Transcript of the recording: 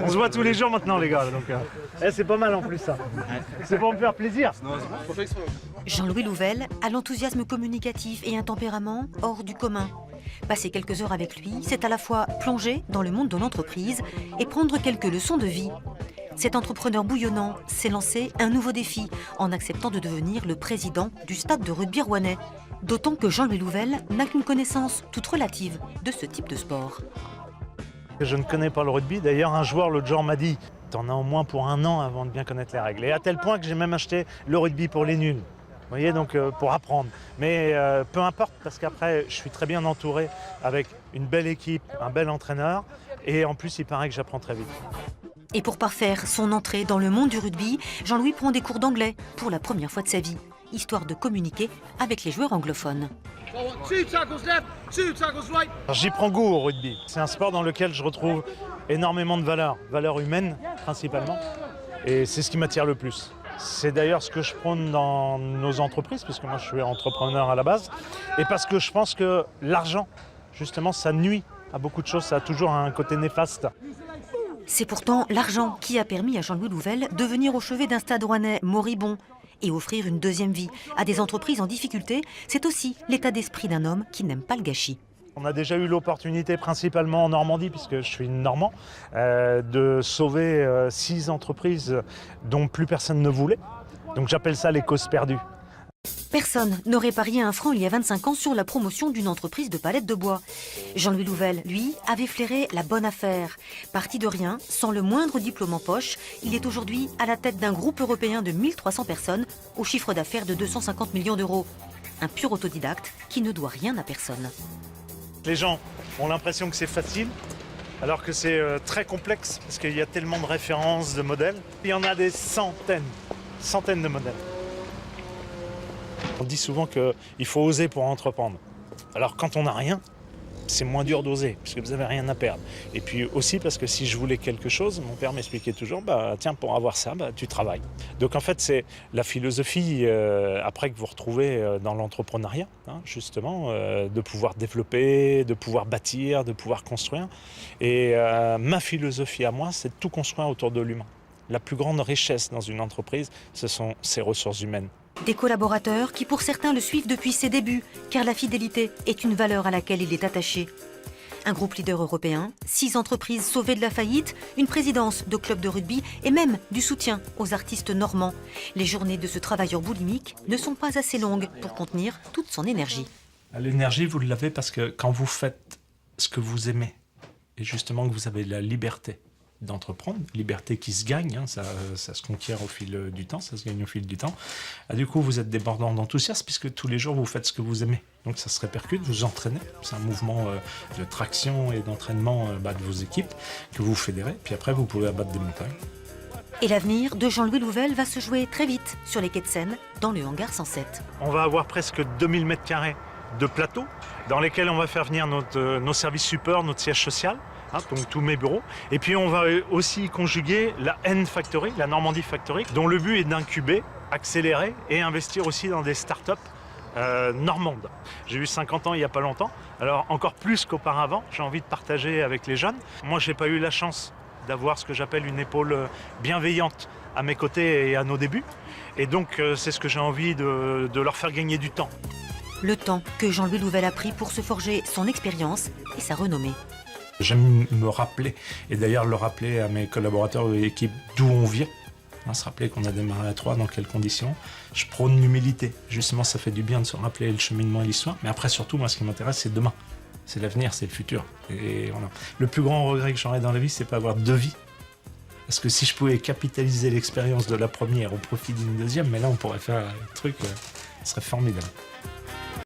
On se voit tous les jours maintenant, les gars. Donc, c'est pas mal en plus, ça. C'est pour me faire plaisir. Jean-Louis Louvel a l'enthousiasme communicatif et un tempérament hors du commun. Passer quelques heures avec lui, c'est à la fois plonger dans le monde de l'entreprise et prendre quelques leçons de vie. Cet entrepreneur bouillonnant s'est lancé un nouveau défi en acceptant de devenir le président du stade de rugby rouennais. D'autant que Jean-Louis Louvel n'a qu'une connaissance toute relative de ce type de sport. Je ne connais pas le rugby. D'ailleurs, un joueur l'autre jour m'a dit « T'en as au moins pour 1 an avant de bien connaître les règles ». Et à tel point que j'ai même acheté le rugby pour les nuls. Vous voyez, donc pour apprendre. Mais peu importe, parce qu'après, je suis très bien entouré avec une belle équipe, un bel entraîneur. Et en plus, il paraît que j'apprends très vite. Et pour parfaire son entrée dans le monde du rugby, Jean-Louis prend des cours d'anglais pour la première fois de sa vie, histoire de communiquer avec les joueurs anglophones. J'y prends goût au rugby. C'est un sport dans lequel je retrouve énormément de valeurs humaines principalement. Et c'est ce qui m'attire le plus. C'est d'ailleurs ce que je prône dans nos entreprises, puisque moi je suis entrepreneur à la base. Et parce que je pense que l'argent, justement, ça nuit à beaucoup de choses. Ça a toujours un côté néfaste. C'est pourtant l'argent qui a permis à Jean-Louis Louvel de venir au chevet d'un stade rouennais moribond et offrir une deuxième vie à des entreprises en difficulté. C'est aussi l'état d'esprit d'un homme qui n'aime pas le gâchis. On a déjà eu l'opportunité, principalement en Normandie, puisque je suis normand, de sauver 6 entreprises dont plus personne ne voulait. Donc j'appelle ça les causes perdues. Personne n'aurait parié un franc il y a 25 ans sur la promotion d'une entreprise de palettes de bois. Jean-Louis Louvel, lui, avait flairé la bonne affaire. Parti de rien, sans le moindre diplôme en poche, il est aujourd'hui à la tête d'un groupe européen de 1300 personnes au chiffre d'affaires de 250 millions d'euros. Un pur autodidacte qui ne doit rien à personne. Les gens ont l'impression que c'est facile, alors que c'est très complexe, parce qu'il y a tellement de références, de modèles. Il y en a des centaines de modèles. On dit souvent qu'il faut oser pour entreprendre. Alors quand on n'a rien, c'est moins dur d'oser, puisque vous n'avez rien à perdre. Et puis aussi parce que si je voulais quelque chose, mon père m'expliquait toujours, tiens, pour avoir ça, tu travailles. Donc en fait, c'est la philosophie, après que vous retrouvez dans l'entrepreneuriat, justement, de pouvoir développer, de pouvoir bâtir, de pouvoir construire. Et ma philosophie à moi, c'est de tout construire autour de l'humain. La plus grande richesse dans une entreprise, ce sont ses ressources humaines. Des collaborateurs qui pour certains le suivent depuis ses débuts, car la fidélité est une valeur à laquelle il est attaché. Un groupe leader européen, 6 entreprises sauvées de la faillite, une présidence de club de rugby et même du soutien aux artistes normands. Les journées de ce travailleur boulimique ne sont pas assez longues pour contenir toute son énergie. L'énergie, vous l'avez parce que quand vous faites ce que vous aimez, et justement que vous avez la liberté d'entreprendre, liberté qui se gagne, ça se conquiert au fil du temps, ça se gagne au fil du temps. Du coup, vous êtes débordant d'enthousiasme puisque tous les jours, vous faites ce que vous aimez. Donc ça se répercute, vous entraînez. C'est un mouvement de traction et d'entraînement de vos équipes que vous fédérez. Puis après, vous pouvez abattre des montagnes. Et l'avenir de Jean-Louis Louvel va se jouer très vite sur les quais de Seine, dans le hangar 107. On va avoir presque 2000 m² de plateaux dans lesquels on va faire venir nos services support, notre siège social. Donc tous mes bureaux. Et puis on va aussi conjuguer la N-Factory, la Normandie Factory, dont le but est d'incuber, accélérer et investir aussi dans des startups normandes. J'ai eu 50 ans il n'y a pas longtemps, alors encore plus qu'auparavant, j'ai envie de partager avec les jeunes. Moi, j'ai pas eu la chance d'avoir ce que j'appelle une épaule bienveillante à mes côtés et à nos débuts. Et donc c'est ce que j'ai envie de leur faire gagner du temps. Le temps que Jean-Louis Louvel a pris pour se forger son expérience et sa renommée. J'aime me rappeler, et d'ailleurs le rappeler à mes collaborateurs et l'équipe d'où on vient, se rappeler qu'on a démarré à 3, dans quelles conditions. Je prône l'humilité, justement ça fait du bien de se rappeler le cheminement et l'histoire, mais après surtout moi ce qui m'intéresse c'est demain, c'est l'avenir, c'est le futur. Et voilà. Le plus grand regret que j'aurais dans la vie c'est pas avoir 2 vies, parce que si je pouvais capitaliser l'expérience de la première au profit d'une deuxième, mais là on pourrait faire un truc, ce serait formidable.